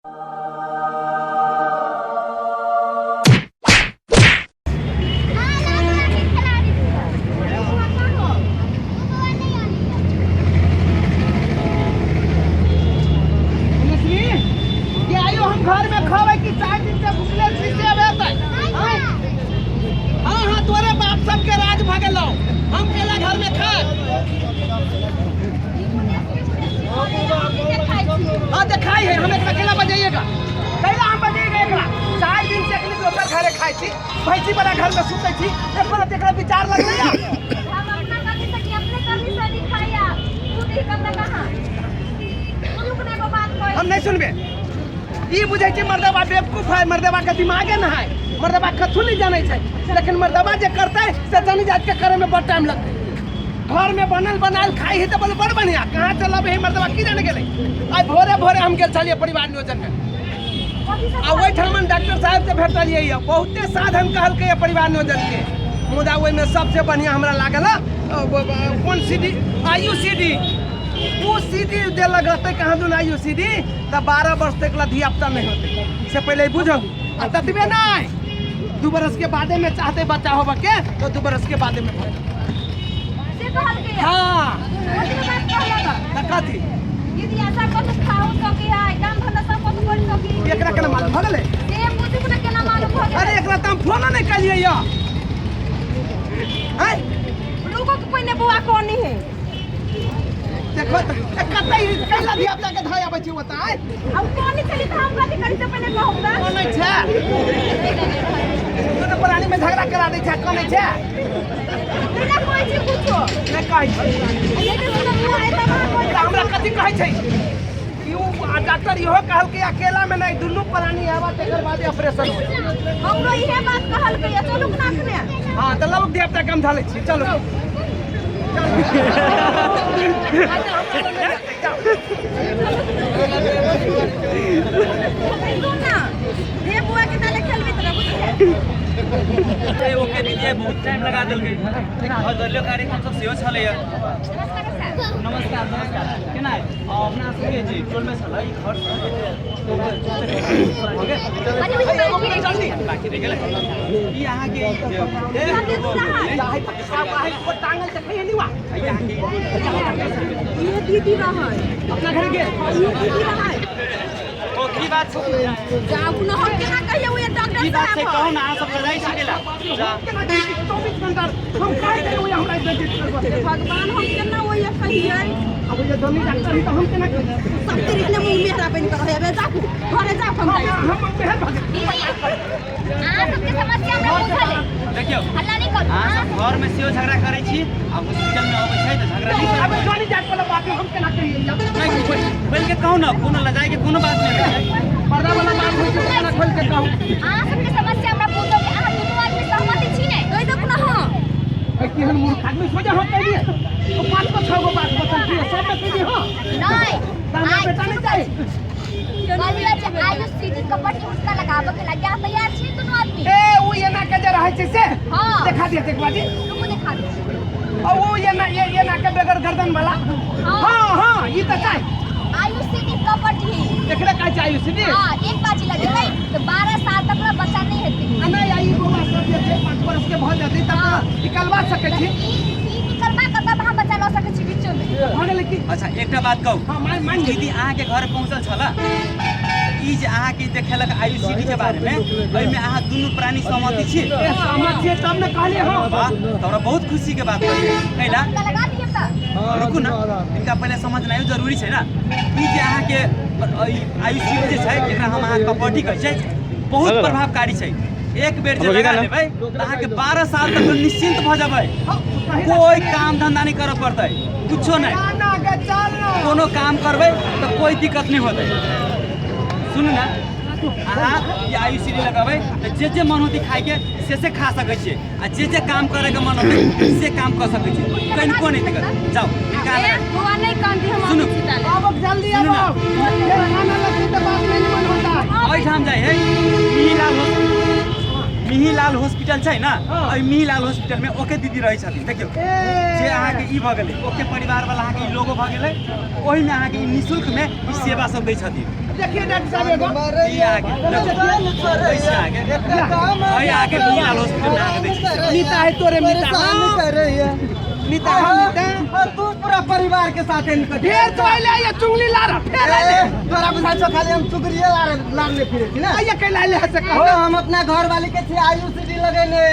घर में खावे की 4 दिन से भूखले शीशे हाँ तोरे बाप सब के राज भगलो हम केला घर में खा हाँ दिखाई है हमें अकेला बजाइएगा पहला हम बजाइएगा एकला 4 दिन से अकेले दोसर घरे खाई थी भैंसी बड़ा घर में सुते थी एक बार एकरा विचार लग गया हम अपना कभी से अपने कभी से दिखाया तू नहीं करना कहां तू रुकने को बात कोई हम नहीं सुनबे ई बुझे छी मर्दबा बेवकूफ है मर्दबा के दिमागे न है मर्दबा कथु नहीं जाने छै लेकिन मर्दबा जे करते से जानी जात के करे में बड़ टाइम लगते घर में बनल खाई है तो बोले बड़ बढ़िया कहां चलब है मर्दबा की जाने गेले आज भोरे भोरे हम गेल छलिए परिवार नियोजन में आ ओइ ठमन डॉक्टर साहब से भेटलिए ये बहुते साधन कहल के परिवार नियोजन के मुदा ओइ में सबसे बढ़िया हमरा लागल कौन सीडी आयुसीडी वो सीडी दे लगते कहाँ दून आयुसीडी तो 12 वर्ष तक ला धिया पुता नहीं होते से पहले बुझो आ ततबे नहीं 2 बरस के बादे में चाहते बच्चा होबा के तो 2 बरस के बादे में हाँ कथी दीदी ऐसा को तो खाओ तो की है काम धंधा सब को कर तो की एकरा केना मालूम भ गेलै से बुझी को केना मालूम भ गेलै अरे एकरा त हम फोन नहीं कलिए या हैं लोगों को कोई ने बुआ कौन नहीं है देखो कतई कला धिया पुता के धाया बची होता है अब कौन नहीं चली था हम गलती करी से पहले कहूंगा कौन नहीं छे तू पुरानी में झगड़ा करा दे छे कौन नहीं छे बिना कोई चीज पूछो नहीं कहै छै ये तो सुनो मुंह है तब कोई हमरा कथी कहै छै यू डॉक्टर इहो कहल के अकेला में नहीं दुनू प्राणी आवा तकर बाद ऑपरेशन हो हमरो इहे बात कहल के चलू ना खने हां त ललक धिया पुता कम धाले छी चलो ये बुआ के ताले खेलबे तोरा बुझे ओके दीदी बहुत टाइम लगा देल गई और दलियो कार्यक्रम सब सेहो छले नमस्कार केना अपना सबके जी टोल में छलै घर ओके जल्दी बाकी रह गेलै ई अहाँ के चाहे चाहे को टांगल देखै नहीं वा ये दीदी रहा है अपना घर के ये दीदी रहा है ओ की बात छै जाऊ न हम केना कहियो ये डॉक्टर की बात छै साहब कहू ना अहाँ सब लड़ाई सकेला जा 24 घंटा हम काहे के ओए हमरा इज्जत करबो भगवान हम केना ओए कहिए अब ये दोनों डॉक्टर ही तो हम केना कहिए सब तेरे ने मुंह मेहरा बन कर है जाकू घरे जा हम जाई हम मेहर भागे आ सबके समस्या हमरा पूछले देखियो हल्ला नहीं कर अहाँ सब घर में सेहो झगड़ा करै छी आ हॉस्पिटल में आबै छै त झगड़ा नहीं अब करबै जोनी जात वाला बात हम केना कहिए नहीं बोल के कहू ना कोनो लजाए के कोनो बात नहीं है पर्दा वाला बात होय छै केना खोल के कहू आ सबके समस्या हमरा पूछो के आ दुनू आदमी सहमति छी ने कहि दो ना हां ए केहन मूर्ख आदमी सोजा हम कह दिए तो 5 को 6 को बात बता दिए सब में कह दिए हां नहीं दाना बेटा नहीं चाहिए कहलिए जे आयुष सीधी कपट उसका लगाबे के लगे आ तैयार छी दुनू आदमी ए वो ये ना के जे रहै छै से हां दिखा दिए एक बाजी तुमको दिखा दो और वो ये ना के बगैर गर्दन वाला हां हां ये तो चाहिए आयुष सीधी कपट ही एकरा का चाहिए सीधी हां एक बाजी लगे तो 12 साल तक का बच्चा नहीं हेतै अना आई गोवा सब जे 5 वर्ष के भ जति तब निकलवा सकै छी ई निकलबा के तब हम बच्चा ल सकै छी बीचो में भ गेलै की अच्छा एकटा बात कहू हां मान दीदी अहाँ के घर पहुंचल छला ई जे अहाँ के देखेलक आयुसीडी के बारे में ओइ में अहाँ दुनू प्राणी सहमति छी ए सहमत छी तब ने कहलिए हां वाह तोरा बहुत खुशी के बात कहली कैला लगा दिए त रुकू ना इनका पहले समझना जरूरी है ना ई जे अहाँ के आयुसीडी जे छै एकरा हम अहाँ कपटी कहै छै बहुत प्रभावकारी छै एक बेर जे लगा लेबै त अहाँ के 12 साल तक निश्चिंत भ जेबै कोई काम धंधा नहीं करे पड़तै कुछो नहीं ना के चल कोनो काम करबै तो कोई दिक्कत नहीं होतै सुन ना अहाँ ये आयुसीडी लगाबै तो जे मन होती खाए के से खा सकै छियै आ जे काम करे के मन होतै से काम कर सकै छियै कनिको नहीं दिक्कत जाओ इनका बुआ नहीं कांदी हम सुनो अब जल्दी अब ये खाना लगे तो बात नहीं मन होता है ओइ ठाम जाए है मिहिलाल हॉस्पिटल छै ना ओइ मिहिलाल हॉस्पिटल में ओके दीदी रहै छथिन देखियो जे अहाँ के ई भ गेलै ओके परिवार वाला अहाँ के ई लोगो भ गेलै ओहि में अहाँ के ई निशुल्क में ई सेवा सब दै छथिन देखिए डॉक्टर साहब एगो ई आगे कैसे आगे ओए आगे बिना हॉस्पिटल में आगे देखिए नीता है तोरे नीता नीता नीता तू पूरा परिवार के साथ निकल फिर तो आइले ये चुंगली ला रहा फिर आइले तोरा बुझा छो खाली हम चुगरिए लाने फिरे छी ना ये के लाइले हसे हो कह हम अपना घर वाली के छी आयुषी लगेने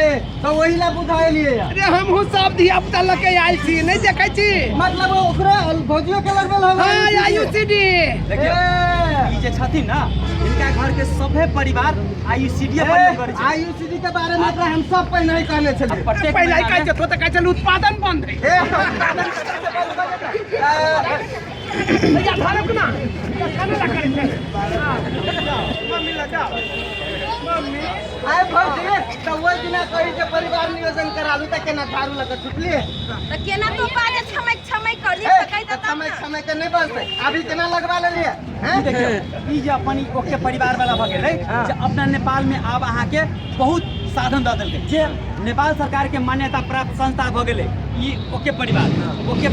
तो वही ला बुझाइलिए अरे हम हूं सब धिया पुता लके आइल छी नहीं देखै छी मतलब ओकरा भौजियो के लगल हो हां आयुसीडी देखियो ई जे छथिन ना इनका घर के सभे परिवार आयुसीडी प्रयोग करे छै आयुषी के बारे में ओकरा हम सब पहले ही कहने छलिए प्रत्येक पहले महीना कहै में- छै तो कहै छै उत्पादन बंद है भैया धरक ना खाना ला करे छै मम्मी लगा मम्मी आए भौजी तो वो दिना कही जे परिवार नियोजन करालू त केना झाड़ू लगा छुटली तो केना तो बाजे छमक छमक कर ली सकै त समय समय के नहीं बचते अभी केना लगवा लेलिए हैं देखियो ई जे अपन ई ओके परिवार वाला भ गेलै जे अपना नेपाल में आब अहाँ के बहुत साधन दऽ देलकै जे नेपाल सरकार के मान्यता प्राप्त संस्था भ गेलै ई ओके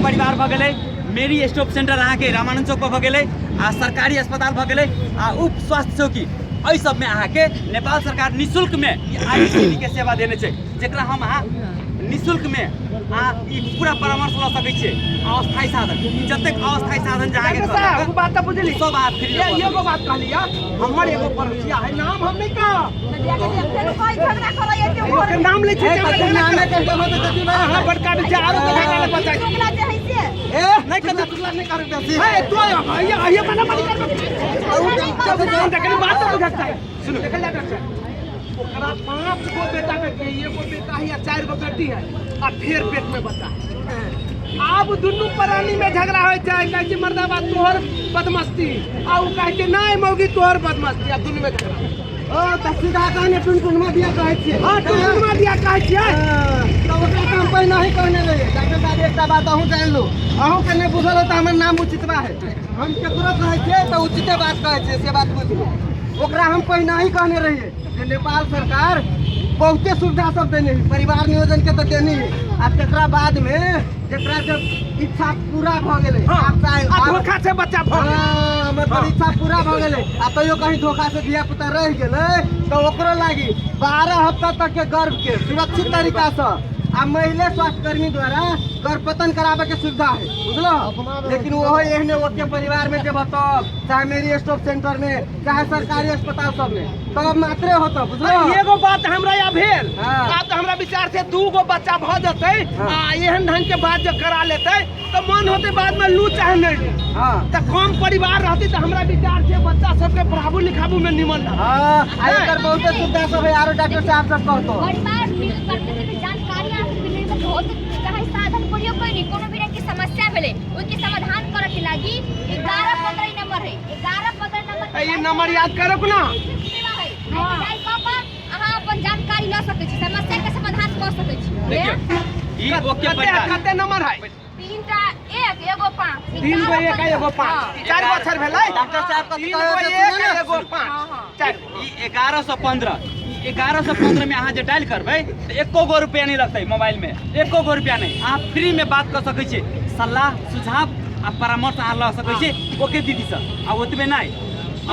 परिवार भ गेलै मेरी स्टॉप सेंटर अहाँ के रामानंद चौक पर भ गेलै आ सरकारी अस्पताल भ गेलै आ उप स्वास्थ्य चौकी एहि सब में अहाँ के नेपाल सरकार निःशुल्क में ई आयुषी के सेवा देने छै जेकरा हम अहाँ निःशुल्क में अहाँ ई पूरा परामर्श लऽ सकै छियै अस्थायी साधन जतेक अस्थायी साधन जहाँ के डॉक्टर साहब बात तो बुझली सब अहाँ फ्री ये एगो बात कहलिया हमर एगो पड़ोसिया है नाम हम नहीं कह फिर कोई झगड़ा करे एते एगो के नाम ले छै नामे के हो तो कथी बा हां बड़का विचारो के झगड़ा ले बताई झगड़ा जे है से ए नहीं कदा तुला नहीं कर बेसी ए तो ये मना मत कर देखिए बात तो बुझता है सुनो देख ले डॉक्टर ओकरा 5 गो बेटा बेटी है एगो बेटा है या 4 गो बेटी है आ फिर पेट में बच्चा है अब दुनू प्राणी में झगड़ा होय छै कहै छै मर्दाबा तोहर बदमस्ती आ उ कहै छै नहीं मौगी तोहर बदमस्ती आ दुनू में झगड़ा ओ त सीधा कहने टुनटुनमा दिया कहै छियै हां टुनटुनमा दिया कहै छियै तो ओकरा काम पे नहीं कहने रहिए डॉक्टर साहब एकटा बात अहूँ जान लो अहूँ के नहीं बुझल हो तो हमर नाम उचितवा है हम केकरो कहै छियै तो उचिते बात कहै छियै से बात बुझ लो ओकरा हम पहिने ही कहने रहिए जे नेपाल सरकार बहुते सुविधा सब देने है परिवार नियोजन के तो देनी है आ तेकरा बाद में जेकरा जब इच्छा पूरा भ गेलै आप चाहे आ धोखा से बच्चा भऽ गेल हाँ, मतलब इच्छा पूरा भ गेलै आ तैयो कहीं धोखा से धिया पुता रह गेलै तो ओकरो लागी 12 हफ्ता तक के गर्भ के सुरक्षित तरीका से आ महिला स्वास्थ्य कर्मी द्वारा गर्भपतन करावे के सुविधा है बुझलो लेकिन वो एहने ओके परिवार में जब होतो चाहे मेरी स्टॉप सेंटर में चाहे सरकारी अस्पताल सब में तब मात्रे होतो बुझलो एगो बात हमरा या भेल हाँ। आब तो हमरा विचार से 2 गो बच्चा भ जतै आ एहन ढंग के बात जो करा लेतै तो मन होते बाद में लू चाहे नहीं हाँ तो कम परिवार रहती तो हमरा विचार से बच्चा सबके पढ़ाबू लिखाबू में निमन रह हाँ एकर बहुत सुविधा सब है आरो डॉक्टर साहब सब कहतो परिवार मिल करके से जानकारी आप मिले तो बहुत चाहे साधन प्रयोग करी कोनो भी की समस्या भेले ओके समाधान करे के लागी 1115 नंबर है 1115 नंबर ये नंबर याद करब ना डायल पापा अहाँ अपन जानकारी ल सकै छी समस्या के समाधान क सकै छी देखियो ई ओके परिवार कते नंबर है 3टा 1 एगो 5 3 गो 1 एगो 5 4 बच्चा भेलै डॉक्टर साहब का 3 गो 1 एगो 5 4 ई 1115 1115 में अहाँ जे डायल करबै तो एको गो रुपया नहीं लगतै मोबाइल में एको गो रुपया नहीं अहाँ फ्री में बात कर सकै छी सलाह सुझाव आ परामर्श अहाँ लऽ सकै छी ओके दीदी से आ ओतबे नहीं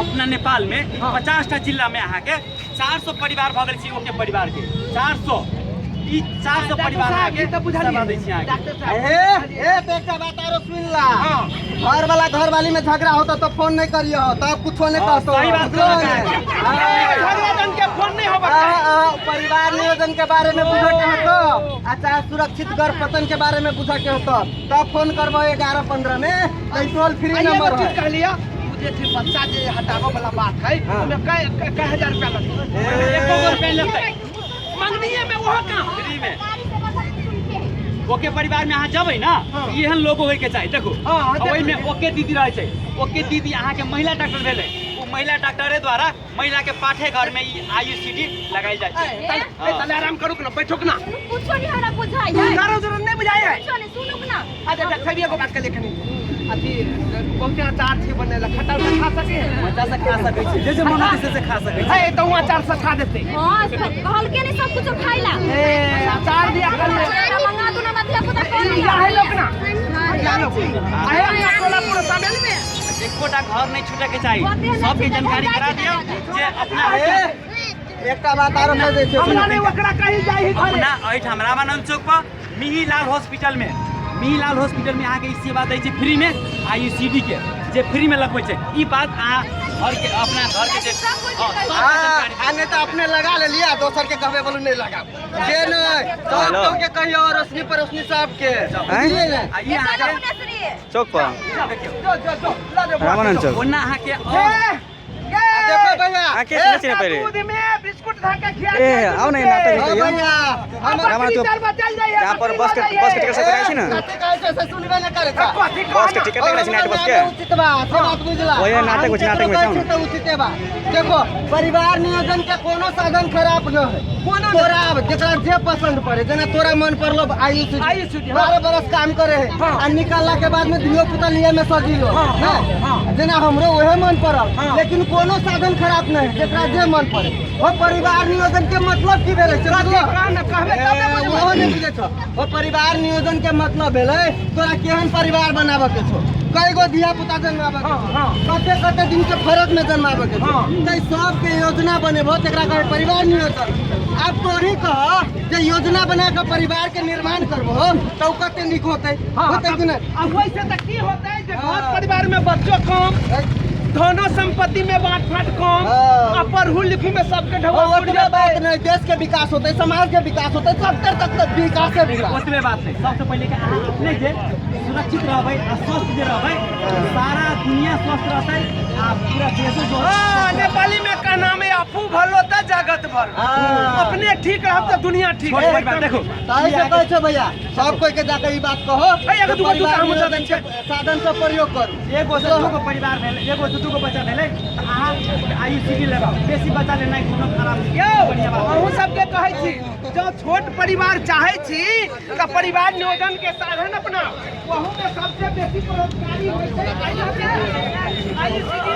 अपना नेपाल में 50टा जिला में अहाँ के 400 परिवार भ गेल छी ओके परिवार के 400 ई 400 परिवार अहाँ के तो बुझा सेवा दै छी अहाँ के डॉक्टर साहब ए तो एक बात आरो सुन ला हाँ। घर वाला घर वाली में झगड़ा होता तो फोन नहीं करियो तब कुछ नहीं हाँ, कहतो सही बात बुझलो है। ने? झगड़ा जन के फोन नहीं होबा परिवार नियोजन के बारे में बुझे के होतो आ चाहे सुरक्षित गर्भपतन के बारे में बुझे के होतो तब फोन करबो 1115 में तो टोल फ्री नंबर चीज है कह लिया मुझे थी बच्चा जे हटावे वाला बात है हाँ। उसमें कई हजार रुपया लगता एको गो रुपया नहीं लगतै मंगनीय में वो काम फ्री में सरकारी सेवा सब सुन के ओके परिवार में अहाँ जबै ना हाँ। एहन लोग होय के चाही देखो हाँ, हाँ, ओहि में देखो। ओके दीदी रहे छै ओके दीदी अहाँ के महिला डॉक्टर भेलै ओ महिला डॉक्टरे द्वारा महिला के पाठे घर में ई आयुषी लगाई जाय छै तले आराम करू ना बैठो ना कुछो नहीं हमरा बुझाई है करो जरूर नहीं बुझाए है कुछो नहीं सुनुक ना अच्छा अच्छा को बात कर लेखनी अथी बहुत अचार छे बनेला खट्टा उठा खा सके मजा से खा सकै छै जे मन होतै से खा सकै छै है तो वहाँ अचार से खा देते हां कहल के नहीं सब कुछ खाइला ए अचार दिया कर ले मंगा दो ना मतलब पता कौन या है लोग ना या लोग है अपना टोला पूरा शामिल में एकोटा घर नहीं छूटे के चाहिए, सबके जानकारी करा दियो जे अपना एकटा बात आरो कह दै छै हमरा नहीं ओकरा कहीं जाई घरे अपना एठ हमरा आनंद चौक पर मिहिलाल हॉस्पिटल में अहाँ के सेवा दै छै फ्री में आईयूसीडी के जे फ्री में लगबै छै। ई बात अहाँ घर के अपना घर के आने तो अपने लगा ले लिया, दोसर के कहबे बोलू नहीं लगा जे नहीं सब के कहियो रोशनी पर रोशनी सब के बुझलिए ने। ई अहाँ के चौक पर जो रामानंद चौक ओना अहाँ के देखो भैया आके सुने छिने पहिले दूध में बिस्कुट खा के खिया ए आओ न नाटक ओ देखियो भैया हम रामानंद चौक बचल जाइए जहाँ पर बस के टिकट से कराई छी ना कथि कहै छै से सुनबे न करे छै। बस के टिकट कराई छी नाटक बस के उचित बा से बात बुझला ओए नाटक कुछ नाटक में छौ तो उचित बा। देखो परिवार नियोजन के कोनो साधन खराब न है, कोनो तोरा जेकरा जे पसंद पड़े, जेना तोरा मन पड़लो आयुष 12 बरस काम करे है आ निकलला के बाद में धियो पुता लिए में सजिलो जेना हमरो ओहे मन पड़ल, लेकिन कोनो साधन खराब नहीं है, जेकरा जे मन पड़े। वो परिवार नियोजन के मतलब की भेलै वो परिवार नियोजन के मतलब भेलै तोरा केहन परिवार बनाबे के छौ, कईगो धिया पुता जन्माबे के छौ, कते कते दिन के फरक में जन्माबे के छौ, तै सब के योजना बनेबो तेकरा कहै परिवार नियोजन। अब तोरी कह जे योजना बना के परिवार के निर्माण करबो तो कते नीक होतै कि नहीं। अब वैसे तक की होता है जे घर परिवार में बच्चों कम, धनो संपत्ति में बांट फाट कम, और पढ़ू लिखू में सबके ओतबे बात नहीं, देश के विकास होते, समाज के विकास होते, सब तक विकास है विकास। ओतबे बात नहीं, सबसे पहले के अहाँ अपने जे सुरक्षित रहबै आ स्वस्थ जे रहबै सारा दुनिया स्वस्थ रहतै आ पूरा देशो जो नेपाली में का नाम है अपू भलो त जगत भर। अपने ठीक रहब तो दुनिया ठीक छोट है। परिवार देखो ताहि से कहै छै भैया सब कोई के जाके ई बात कहो एगो दूगो परिवार दूगो नियोजन के साधन से प्रयोग करू। एगो से दूगो परिवार भेल, एगो से दूगो बच्चा भेलै त अहाँ आईयूसीडी लगाओ, बेसी बच्चा लेनाइ कोनो खराब नहीं, यो बढ़िया बात। अहूँ सबके कहै छी जो छोट परिवार चाहे छी का परिवार नियोजन के साधन अपना वहू में सबसे बेसी परोपकारी होय छै आईयूसीडी